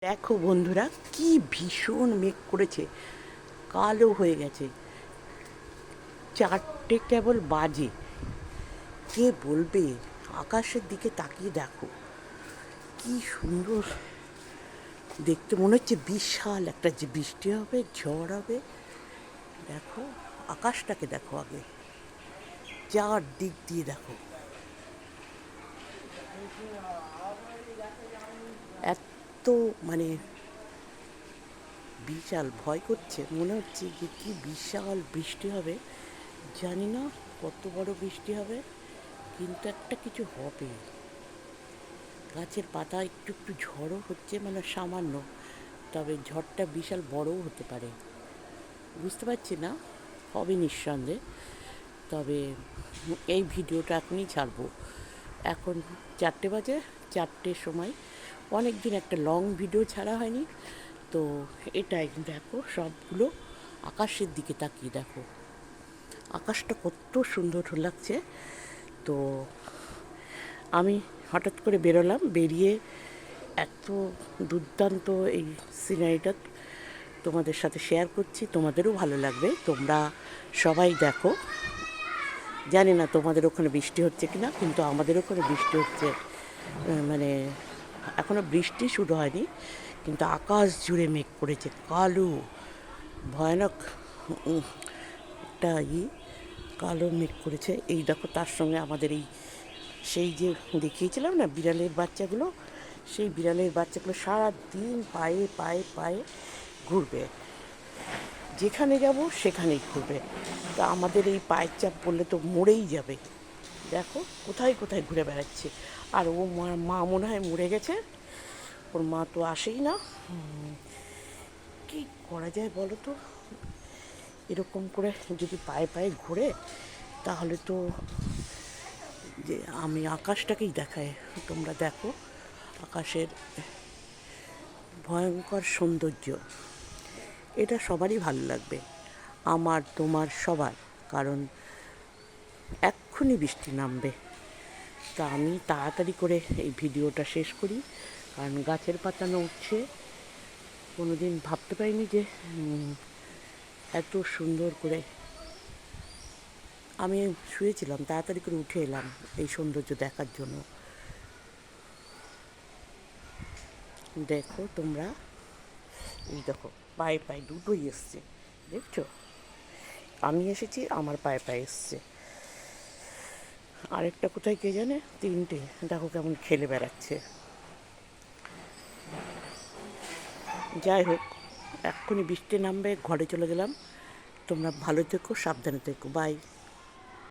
দেখো বন্ধুরা, কি ভীষণ মেঘ করেছে, কালো হয়ে গেছে। 4টে কেবল বাজে। কে বলবে? আকাশের দিকে তাকিয়ে দেখো, কি সুন্দর দেখতে, মনে হচ্ছে বিশাল একটা যে বৃষ্টি হবে, ঝড় হবে। দেখো, আকাশটাকে দেখো আগে, চার দিক দিয়ে দেখো, এত মানে বিশাল ভয় করছে, মনে হচ্ছে যে কি বিশাল বৃষ্টি হবে। জানি না কত বড় বৃষ্টি হবে, কিন্তু একটা কিছু হবে। গাছের পাতা একটু একটু ঝড়ও হচ্ছে, মানে সামান্য, তবে ঝড়টা বিশাল বড়ও হতে পারে। বুঝতে পারছি না, হবে নিঃসন্দেহে। তবে এই ভিডিওটা এখনই ছাড়বো। এখন 4টে বাজে, 4টের সময় অনেক দিন একটা লং ভিডিও ছাড়া হয়নি। তো এটাই দেখো, সবগুলো আকাশের দিকে তাকিয়ে দেখো, আকাশটা কত সুন্দর লাগছে। তো আমি হঠাৎ করে বেরোলাম, বেরিয়ে এত দুর্দান্ত এই সিনারিটা তোমাদের সাথে শেয়ার করছি, তোমাদেরও ভালো লাগবে। তোমরা সবাই দেখো। জানি না তোমাদের ওখানে বৃষ্টি হচ্ছে কি না, কিন্তু আমাদের ওখানে বৃষ্টি হচ্ছে। মানে এখনও বৃষ্টি শুরু হয়নি, কিন্তু আকাশ জুড়ে মেঘ করেছে, কালো ভয়ানক একটা কালো মেঘ করেছে। এই দেখো, তার সঙ্গে আমাদের এই সেই যে দেখিয়েছিলাম না বিড়ালের বাচ্চাগুলো, সেই বিড়ালের বাচ্চাগুলো সারা দিন পায়ে পায়ে পায়ে ঘুরবে, যেখানে যাব সেখানেই ঘুরবে। তা আমাদের এই পায়ের চাপ পড়লে তো মরেই যাবে। দেখো কোথায় কোথায় ঘুরে বেড়াচ্ছে। আর ও মা মনে হয় মরে গেছে, ওর মা তো আসেই না। কি করা যায় বলো তো? এরকম করে যদি পায়ে পায়ে ঘুরে, তাহলে তো, যে আমি আকাশটাকেই দেখাই, তোমরা দেখো আকাশের ভয়ঙ্কর সৌন্দর্য। এটা সবারই ভালো লাগবে, আমার তোমার সবার। কারণ এক্ষুনি বৃষ্টি নামবে। তা আমি তাড়াতাড়ি করে এই ভিডিওটা শেষ করি, কারণ গাছের পাতা নড়ছে। কোনো দিন ভাবতে পারিনি যে এত সুন্দর করে। আমি শুয়েছিলাম, তাড়াতাড়ি করে উঠে এলাম এই সৌন্দর্য দেখার জন্য। দেখো তোমরা, এই দেখো পায়ে পায়ে দুটোই এসছে, দেখছো? আমি এসেছি, আমার পায়ে পায়ে এসছে, আরেকটা কোথায় কে জানে, 3টে। দেখো কেমন খেলে বেড়াচ্ছে। যাই হোক, এক্ষুনি বৃষ্টি নামবে, ঘরে চলে গেলাম। তোমরা ভালো থেকো, সাবধানে থেকো, বাই।